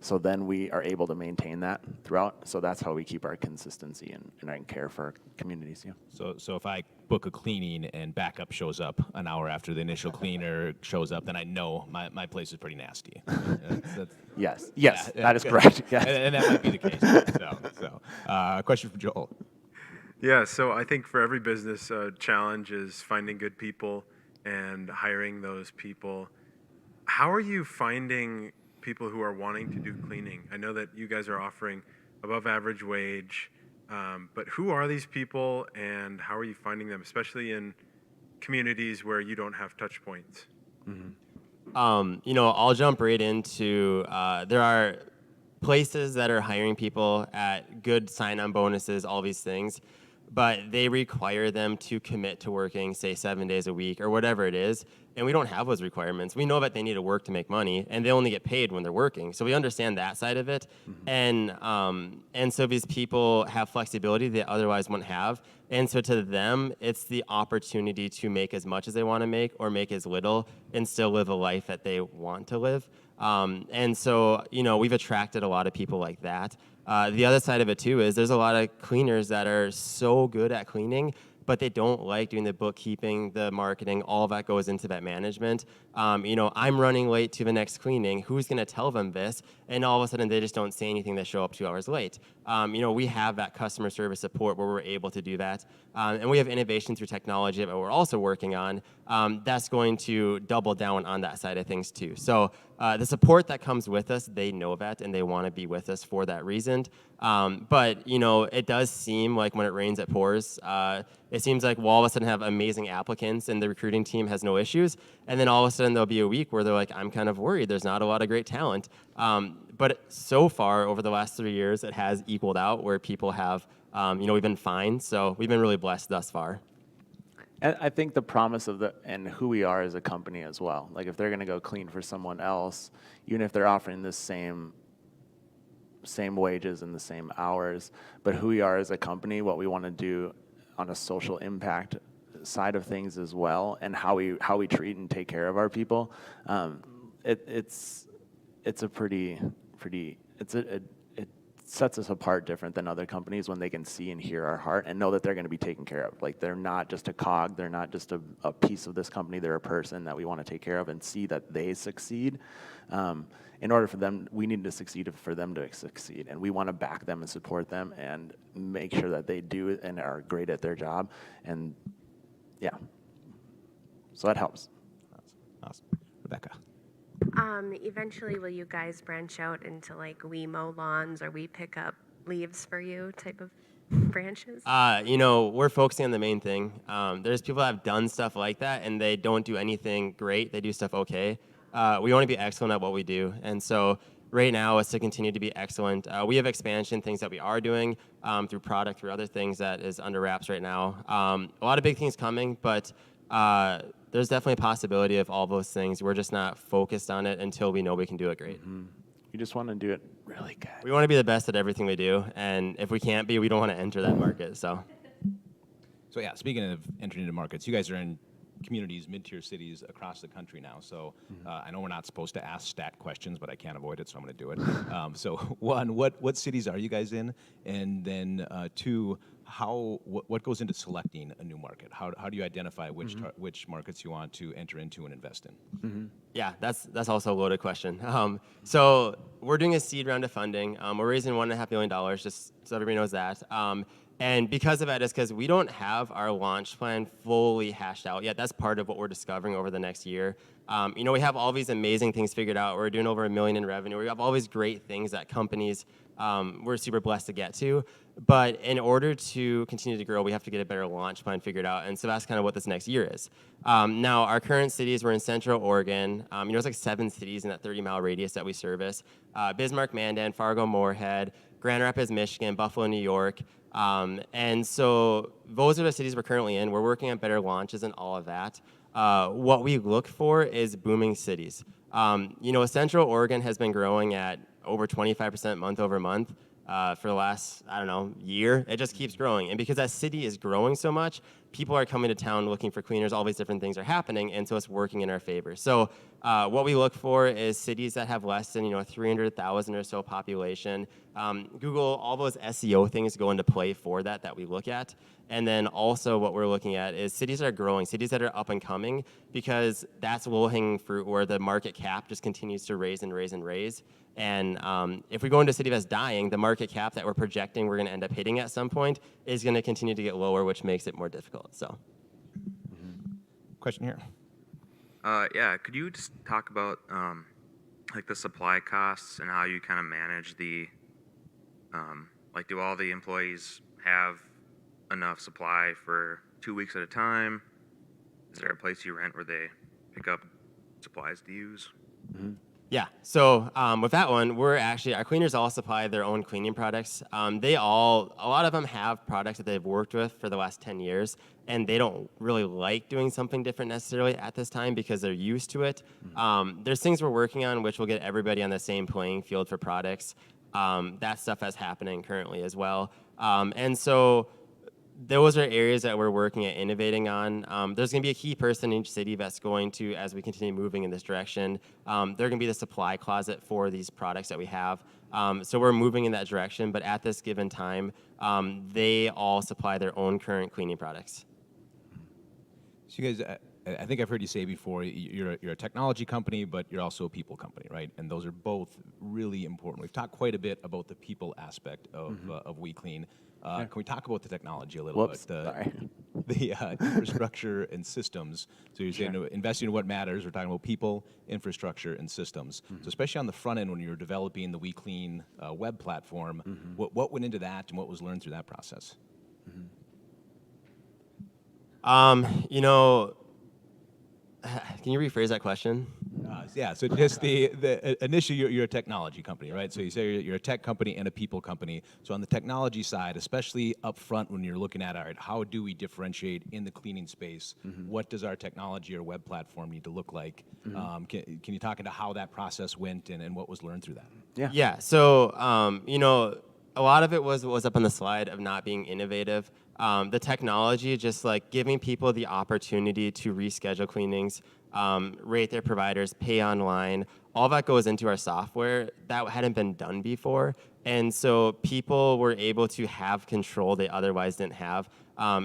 So then we are able to maintain that throughout. So that's how we keep our consistency and care for our communities. Yeah. So if I book a cleaning and backup shows up an hour after the initial cleaner shows up, then I know my place is pretty nasty. Yes, Yeah, that is good. correct. Yes. And that might be the case. Question for Joel. Yeah, so I think for every business, challenge is finding good people and hiring those people. How are you finding people who are wanting to do cleaning? I know that you guys are offering above average wage, but who are these people and how are you finding them, especially in communities where you don't have touch points? I'll jump right into, there are places that are hiring people at good sign-on bonuses, all these things, but they require them to commit to working, say, 7 days a week or whatever it is, and we don't have those requirements. We know that they need to work to make money, and they only get paid when they're working. So we understand that side of it, and so these people have flexibility they otherwise wouldn't have, and so to them, it's the opportunity to make as much as they want to make or make as little and still live a life that they want to live. And so, we've attracted a lot of people like that. The other side of it too is there's a lot of cleaners that are so good at cleaning, but they don't like doing the bookkeeping, the marketing, all that goes into that management. I'm running late to the next cleaning. Who's going to tell them this? And all of a sudden, they just don't say anything. They show up 2 hours late. We have that customer service support where we're able to do that. And we have innovation through technology that we're also working on. That's going to double down on that side of things too. So the support that comes with us, they know that, and they want to be with us for that reason. But it does seem like when it rains, it pours. It seems like we'll all of a sudden have amazing applicants and the recruiting team has no issues. And then all of a sudden there'll be a week where they're like, I'm kind of worried. There's not a lot of great talent. But so far over the last 3 years, it has equaled out where people have, we've been fine. So we've been really blessed thus far. And I think the promise of and who we are as a company as well. Like if they're going to go clean for someone else, even if they're offering the same wages and the same hours, but who we are as a company, what we want to do on a social impact side of things as well, and how we treat and take care of our people, it's a pretty it sets us apart different than other companies when they can see and hear our heart and know that they're going to be taken care of. Like they're not just a cog, they're not just a piece of this company, they're a person that we want to take care of and see that they succeed. In order for them, we need to succeed for them to succeed, and we want to back them and support them and make sure that they do it and are great at their job, and yeah, so that helps. Awesome. Rebecca. Eventually, will you guys branch out into like we mow lawns or we pick up leaves for you type of branches? We're focusing on the main thing. There's people that have done stuff like that and they don't do anything great. They do stuff okay. We want to be excellent at what we do. And so right now is to continue to be excellent. We have expansion, things that we are doing through product, through other things that is under wraps right now. A lot of big things coming, but there's definitely a possibility of all those things. We're just not focused on it until we know we can do it great. Mm-hmm. We just want to do it really good. We want to be the best at everything we do, and if we can't be, we don't want to enter that market. So yeah, speaking of entering into markets, you guys are in communities, mid-tier cities across the country now. So I know we're not supposed to ask stat questions, but I can't avoid it, so I'm going to do it. So one, what cities are you guys in? And then two, what goes into selecting a new market? How do you identify which markets you want to enter into and invest in? Yeah, that's also a loaded question. So we're doing a seed round of funding. We're raising $1.5 million, just so everybody knows that. And because of that is because we don't have our launch plan fully hashed out yet. That's part of what we're discovering over the next year. We have all these amazing things figured out. We're doing over $1 million in revenue. We have all these great things that companies we're super blessed to get to. But in order to continue to grow, we have to get a better launch plan figured out. And so that's kind of what this next year is. Now, our current cities, we're in Central Oregon. It's like 7 cities in that 30-mile radius that we service. Bismarck, Mandan, Fargo, Moorhead, Grand Rapids, Michigan, Buffalo, New York. And so those are the cities we're currently in. We're working on better launches and all of that. What we look for is booming cities. Central Oregon has been growing at over 25% month over month for the last, year. It just keeps growing. And because that city is growing so much, people are coming to town looking for cleaners. All these different things are happening, and so it's working in our favor. So what we look for is cities that have less than 300,000 or so population. Google, all those SEO things go into play for that we look at. And then also what we're looking at is cities that are growing, cities that are up and coming, because that's low-hanging fruit where the market cap just continues to raise and raise and raise. And if we go into a city that's dying, the market cap that we're projecting we're going to end up hitting at some point is going to continue to get lower, which makes it more difficult. So, Question here. Yeah, could you just talk about like the supply costs and how you kind of manage the do all the employees have enough supply for 2 weeks at a time? Is there a place you rent where they pick up supplies to use? Mm-hmm. Yeah, so with that one, our cleaners all supply their own cleaning products. A lot of them have products that they've worked with for the last 10 years, and they don't really like doing something different necessarily at this time because they're used to it. There's things we're working on which will get everybody on the same playing field for products. That stuff is happening currently as well. And so those are areas that we're working at innovating on. There's going to be a key person in each city that's going to, as we continue moving in this direction, they're going to be the supply closet for these products that we have. So we're moving in that direction, but at this given time, they all supply their own current cleaning products. So you guys, I think I've heard you say before, you're a technology company, but you're also a people company, right? And those are both really important. We've talked quite a bit about the people aspect of WeClean. Can we talk about the technology a little bit? Sorry. The infrastructure and systems. So you're saying investing in what matters. We're talking about people, infrastructure, and systems. So especially on the front end when you're developing the WeClean web platform, what went into that and what was learned through that process? Can you rephrase that question? Yeah, so just initially you're a technology company, right? So you say you're a tech company and a people company. So on the technology side, especially up front when you're looking at, all right, how do we differentiate in the cleaning space? What does our technology or web platform need to look like? Can you talk into how that process went and what was learned through that? Yeah. So, a lot of it was what was up on the slide of not being innovative. The technology, just like giving people the opportunity to reschedule cleanings, rate their providers, pay online, all that goes into our software. That hadn't been done before. And so people were able to have control they otherwise didn't have. At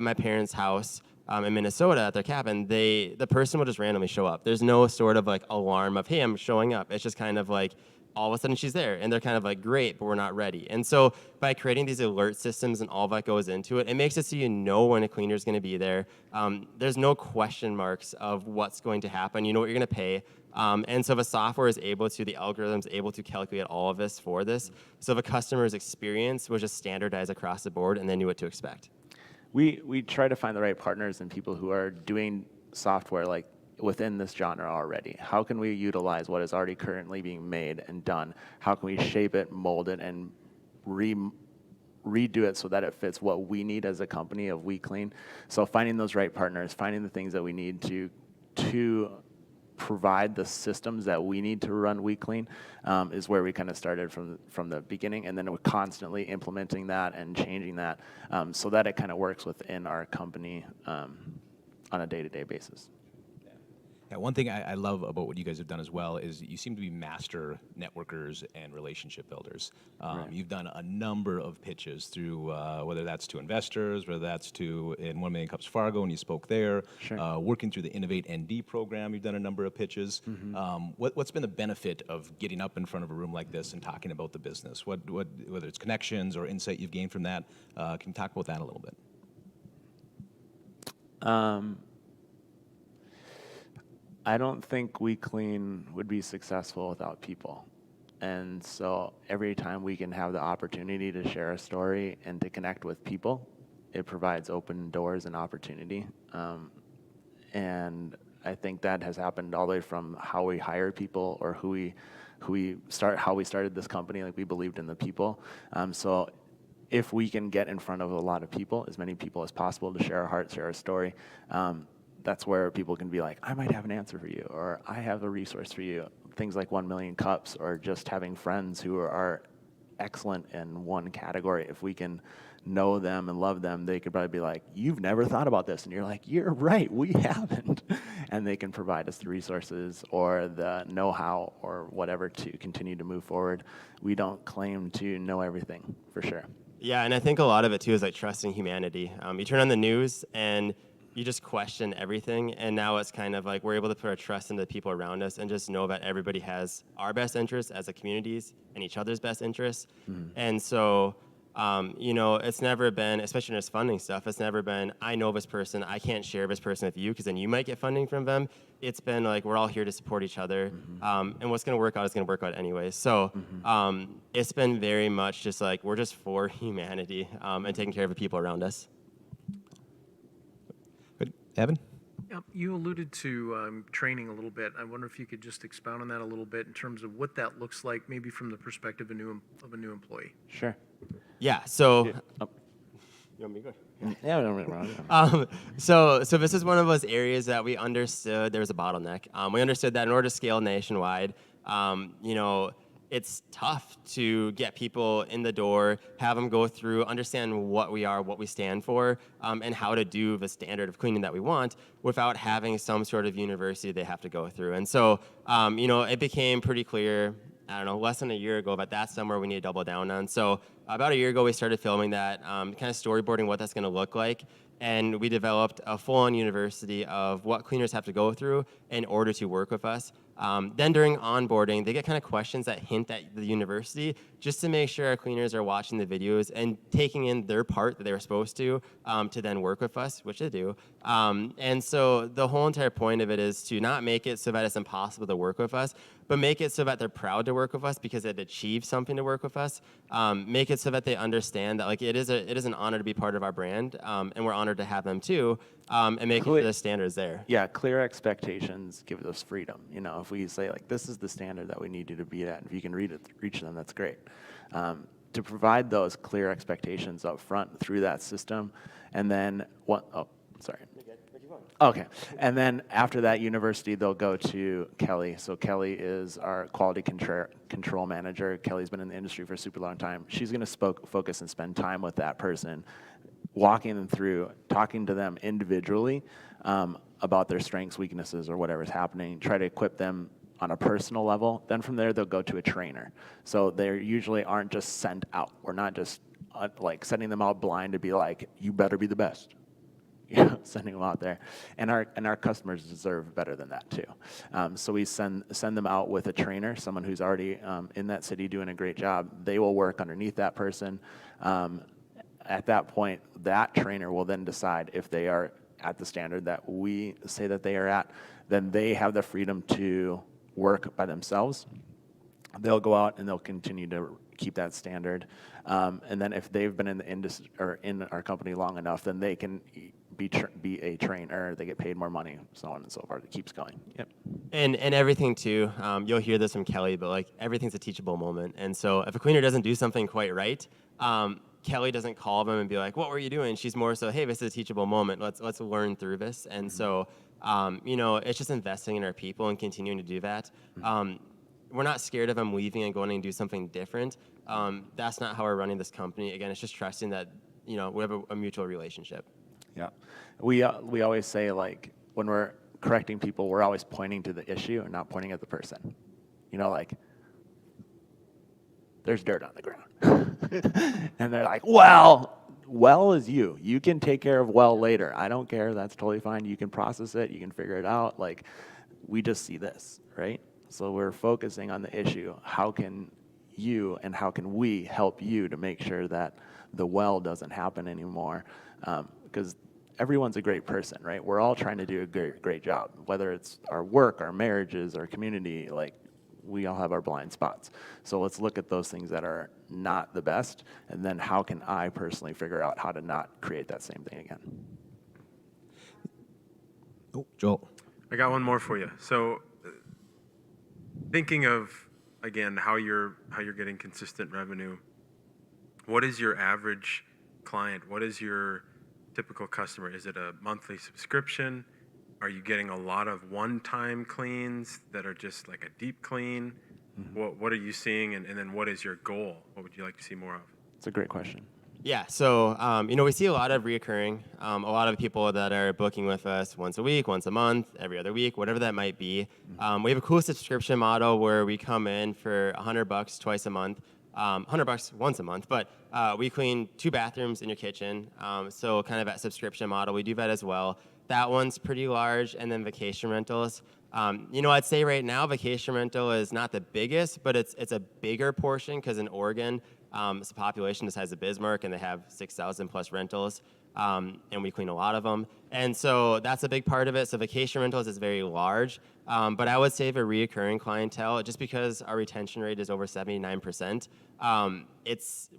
my parents' house in Minnesota at their cabin, the person will just randomly show up. There's no sort of like alarm of, hey, I'm showing up. It's just kind of like, all of a sudden she's there, and they're kind of like, great, but we're not ready. And so by creating these alert systems and all that goes into it, it makes it so you know when a cleaner is going to be there. There's no question marks of what's going to happen. You know what you're going to pay. And so the software is able to, the algorithm's able to calculate all of this for this. So the customer's experience was just standardized across the board, and they knew what to expect. We try to find the right partners and people who are doing software like within this genre already. How can we utilize what is already currently being made and done? How can we shape it, mold it, and redo it so that it fits what we need as a company of WeClean? So finding those right partners, finding the things that we need to provide the systems that we need to run WeClean is where we kind of started from the beginning, and then we're constantly implementing that and changing that so that it kind of works within our company on a day-to-day basis. Yeah, one thing I love about what you guys have done as well is you seem to be master networkers and relationship builders. You've done a number of pitches through whether that's to investors, whether that's to in 1 Million Cups Fargo, and you spoke there. Sure. Working through the Innovate ND program, you've done a number of pitches. What's been the benefit of getting up in front of a room like this and talking about the business? Whether it's connections or insight you've gained from that, can you talk about that a little bit? I don't think WeClean would be successful without people. And so every time we can have the opportunity to share a story and to connect with people, it provides open doors and opportunity. And I think that has happened all the way from how we hire people or how we started this company. Like, we believed in the people. So if we can get in front of a lot of people, as many people as possible, to share our heart, share our story, that's where people can be like, I might have an answer for you, or I have a resource for you. Things like 1 Million Cups, or just having friends who are excellent in one category. If we can know them and love them, they could probably be like, you've never thought about this. And you're like, you're right, we haven't. And they can provide us the resources or the know-how or whatever to continue to move forward. We don't claim to know everything, for sure. Yeah, and I think a lot of it too is like trusting humanity. You turn on the news and you just question everything, and now it's kind of like we're able to put our trust into the people around us and just know that everybody has our best interests as a communities and each other's best interests. And so, it's never been, especially in this funding stuff, it's never been, I know this person, I can't share this person with you because then you might get funding from them. It's been like, we're all here to support each other, and what's going to work out is going to work out anyway. So it's been very much just like, we're just for humanity and taking care of the people around us. Evan? You alluded to training a little bit. I wonder if you could just expound on that a little bit in terms of what that looks like, maybe from the perspective of a new employee. Sure. Yeah, so... You want me to go? Yeah, no. So this is one of those areas that we understood there was a bottleneck. We understood that in order to scale nationwide, it's tough to get people in the door, have them go through, understand what we are, what we stand for, and how to do the standard of cleaning that we want without having some sort of university they have to go through. And so, it became pretty clear, I don't know, less than a year ago, but that's somewhere we need to double down on. So about a year ago, we started filming that, kind of storyboarding what that's going to look like. And we developed a full-on university of what cleaners have to go through in order to work with us. Then during onboarding, they get kind of questions that hint at the university just to make sure our cleaners are watching the videos and taking in their part that they were supposed to then work with us, which they do. And so the whole entire point of it is to not make it so that it's impossible to work with us, but make it so that they're proud to work with us because it achieved something to work with us. Make it so that they understand that it is an honor to be part of our brand, and we're honored to have them too, and make sure the standards there. Yeah, clear expectations give us freedom. If we say this is the standard that we need you to be at, and if you can reach them, that's great. To provide those clear expectations up front through that system, and then Okay, and then after that university, they'll go to Kelly. So Kelly is our quality control manager. Kelly's been in the industry for a super long time. She's going to focus and spend time with that person, walking them through, talking to them individually about their strengths, weaknesses, or whatever's happening, try to equip them on a personal level. Then from there, they'll go to a trainer. So they usually aren't just sent out. We're not just sending them out blind to be like, you better be the best. Sending them out there, and our customers deserve better than that too. So we send them out with a trainer, someone who's already in that city doing a great job. They will work underneath that person. At that point, that trainer will then decide if they are at the standard that we say that they are at. Then they have the freedom to work by themselves. They'll go out and they'll continue to keep that standard. And then if they've been in the industry or in our company long enough, then they can be a trainer. They get paid more money, so on and so forth. It keeps going. Yep. And everything too. You'll hear this from Kelly, but everything's a teachable moment. And so if a cleaner doesn't do something quite right, Kelly doesn't call them and be like, "What were you doing?" She's more so, "Hey, this is a teachable moment. Let's learn through this." And so, it's just investing in our people and continuing to do that. We're not scared of them leaving and going and do something different. That's not how we're running this company. Again, it's just trusting that we have a mutual relationship. Yeah, we always say when we're correcting people, we're always pointing to the issue and not pointing at the person. You know, like, there's dirt on the ground. And they're like, well is you. You can take care of well later. I don't care. That's totally fine. You can process it. You can figure it out. Like, we just see this, right? So we're focusing on the issue. How can you and how can we help you to make sure that the well doesn't happen anymore? Because everyone's a great person, right? We're all trying to do a great job, whether it's our work, our marriages, our community. Like, we all have our blind spots. So let's look at those things that are not the best, and then how can I personally figure out how to not create that same thing again? Oh, Joel. I got one more for you. So, thinking of again how you're getting consistent revenue, what is your average client? What is your typical customer? Is it a monthly subscription? Are you getting a lot of one-time cleans that are just like a deep clean? What are you seeing, and then what is your goal? What would you like to see more of? It's a great question. Yeah, so we see a lot of reoccurring. A lot of people that are booking with us once a week, once a month, every other week, whatever that might be. We have a cool subscription model where we come in for $100 twice a month, $100 once a month, but we clean 2 bathrooms in your kitchen. So kind of that subscription model, we do that as well. That one's pretty large, and then vacation rentals. I'd say right now vacation rental is not the biggest, but it's a bigger portion because in Oregon, it's a population the size of Bismarck, and they have 6,000 plus rentals, and we clean a lot of them. And so that's a big part of it. So vacation rentals is very large, but I would say for reoccurring clientele, just because our retention rate is over 79%,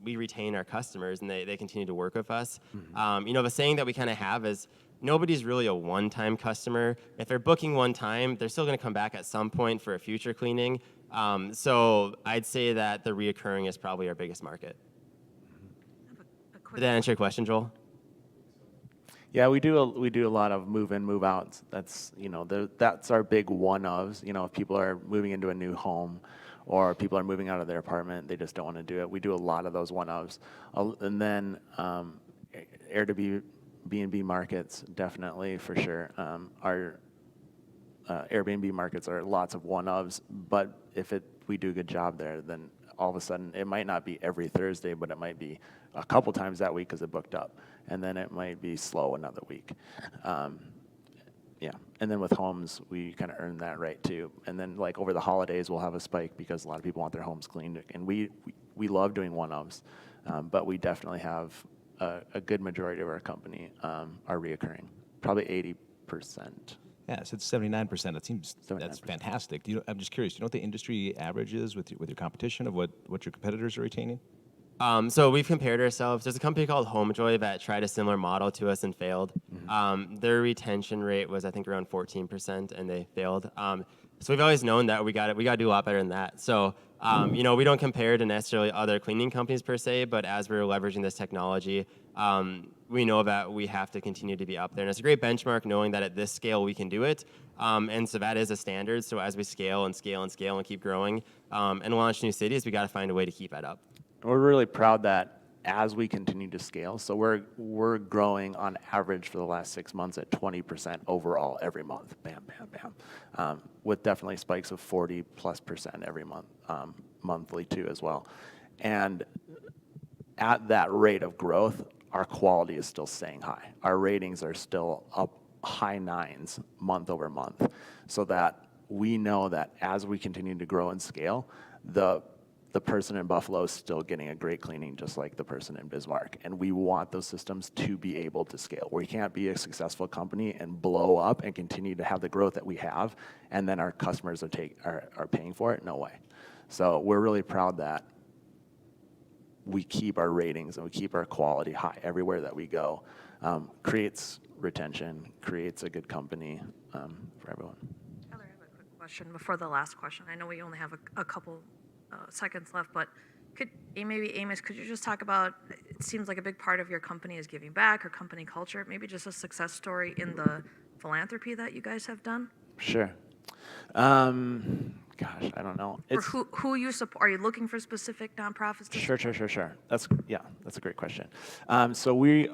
we retain our customers, and they continue to work with us. The saying that we kind of have is, nobody's really a one-time customer. If they're booking one time, they're still going to come back at some point for a future cleaning. So I'd say that the reoccurring is probably our biggest market. Did that answer your question, Joel? Yeah, we do a lot of move in, move outs. That's that's our big one-ofs. If people are moving into a new home, or people are moving out of their apartment, they just don't want to do it. We do a lot of those one-ofs, and then Airbnb markets, definitely, for sure. Our Airbnb markets are lots of one-ofs, but if we do a good job there, then all of a sudden, it might not be every Thursday, but it might be a couple times that week because it booked up, and then it might be slow another week. Yeah, and then with homes, we kind of earn that right too. And then like over the holidays, we'll have a spike because a lot of people want their homes cleaned, and we love doing one-offs, but we definitely have a good majority of our company are reoccurring, probably 80%. Yeah, so it's 79%. That seems 79%. That's fantastic. I'm just curious. Do you know what the industry average is with your competition of what your competitors are retaining? So we've compared ourselves. There's a company called HomeJoy that tried a similar model to us and failed. Their retention rate was, I think, around 14%, and they failed. So we've always known that we got to do a lot better than that. So we don't compare to necessarily other cleaning companies per se, but as we're leveraging this technology, we know that we have to continue to be up there. And it's a great benchmark knowing that at this scale we can do it. And so that is a standard. So as we scale and scale and scale and keep growing and launch new cities, we got to find a way to keep that up. We're really proud that as we continue to scale, so we're growing on average for the last 6 months at 20% overall every month. Bam, bam, bam. With definitely spikes of 40+% every month, monthly too as well. And at that rate of growth, our quality is still staying high. Our ratings are still up high 9s month over month, so that we know that as we continue to grow and scale, the person in Buffalo is still getting a great cleaning just like the person in Bismarck. And we want those systems to be able to scale. We can't be a successful company and blow up and continue to have the growth that we have, and then our customers are paying for it. No way. So we're really proud that we keep our ratings and we keep our quality high everywhere that we go. Creates retention, creates a good company for everyone. Tyler, I have a quick question before the last question. I know we only have a couple seconds left, but maybe Amos, could you just talk about, it seems like a big part of your company is giving back or company culture, maybe just a success story in the philanthropy that you guys have done? Sure. Gosh, I don't know. Or who you support? Are you looking for specific nonprofits? Sure. That's a great question. So we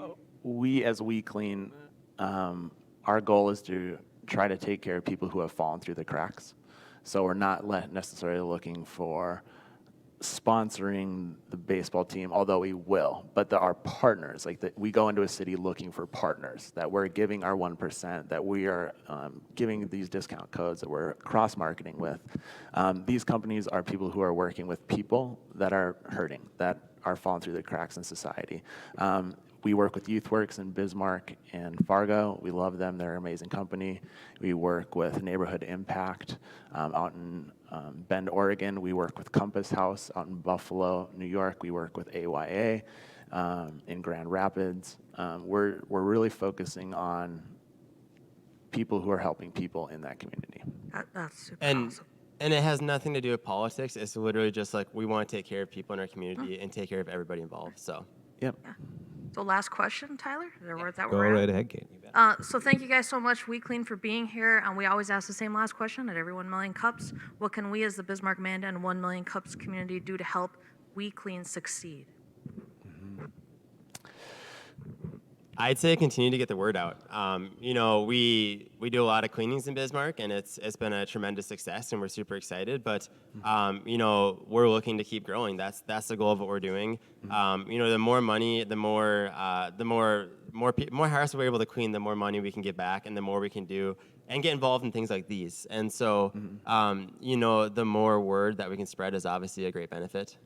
as WeClean, our goal is to try to take care of people who have fallen through the cracks. So we're not necessarily looking for sponsoring the baseball team, although we will, but there are partners. Like that, we go into a city looking for partners, that we're giving our 1%, that we are giving these discount codes, that we're cross-marketing with. These companies are people who are working with people that are hurting, that are falling through the cracks in society. We work with YouthWorks in Bismarck and Fargo. We love them. They're an amazing company. We work with Neighborhood Impact out in Bend, Oregon. We work with Compass House out in Buffalo, New York. We work with AYA in Grand Rapids. We're really focusing on people who are helping people in that community. That's super And awesome. and it has nothing to do with politics. It's literally just like we want to take care of people in our community and take care of everybody involved. So. Yep. So last question, Tyler? Is that where Go we're at? right ahead, Kate. You bet. So thank you guys so much, WeClean, for being here. And we always ask the same last question at every 1 million cups. What can we as the Bismarck, Mandan 1 million cups community do to help WeClean succeed? I'd say continue to get the word out. You know, we do a lot of cleanings in Bismarck, and it's been a tremendous success, and we're super excited. But you know, we're looking to keep growing. That's the goal of what we're doing. You know, the more money, the more houses we're able to clean, the more money we can get back, and the more we can do and get involved in things like these. And so, you know, the more word that we can spread is obviously a great benefit.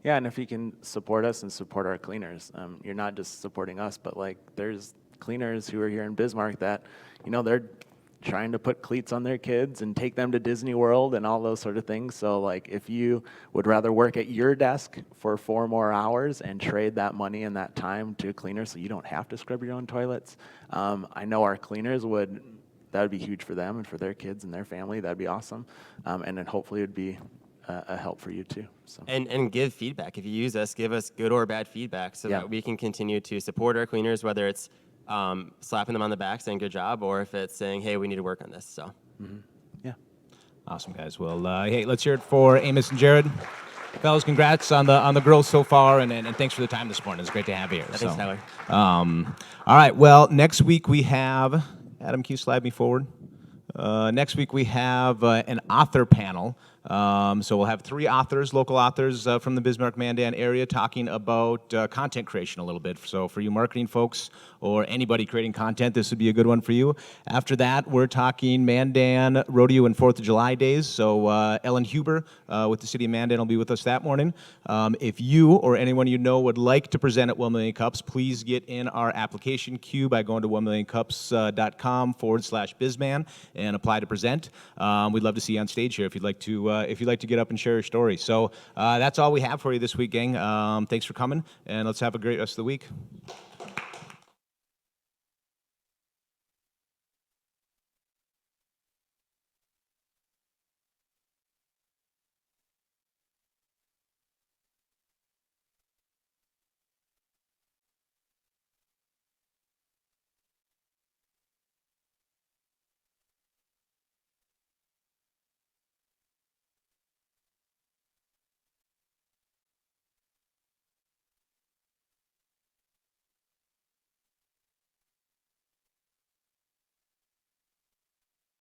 Yeah, and if you can support us and support our cleaners, you're not just supporting us, but like there's cleaners who are here in Bismarck that, you know, they're trying to put cleats on their kids and take them to Disney World and all those sort of things. So like if you would rather work at your desk for 4 more hours and trade that money and that time to a cleaner so you don't have to scrub your own toilets, I know our cleaners would, that would be huge for them and for their kids and their family. That'd be awesome. And then hopefully it'd be a help for you too. So. And give feedback. If you use us, give us good or bad feedback so that we can continue to support our cleaners, whether it's slapping them on the back saying good job, or if it's saying, hey, we need to work on this. So. Yeah. Awesome, guys. Well, hey, let's hear it for Amos and Jared. Fellas, congrats on the growth so far, and thanks for the time this morning. It's great to have you here. Thanks, Tyler. All right, well, next week we have, Adam, can you slide me forward? Next week we have an author panel. So we'll have 3 authors, local authors from the Bismarck-Mandan area talking about content creation a little bit. So for you marketing folks or anybody creating content, this would be a good one for you. After that, we're talking Mandan Rodeo and 4th of July days. So Ellen Huber with the City of Mandan will be with us that morning. If you or anyone you know would like to present at 1 Million Cups, please get in our application queue by going to 1millioncups.com/Bisman and apply to present. We'd love to see you on stage here if you'd like to get up and share your story. So that's all we have for you this week, gang. Thanks for coming, and let's have a great rest of the week.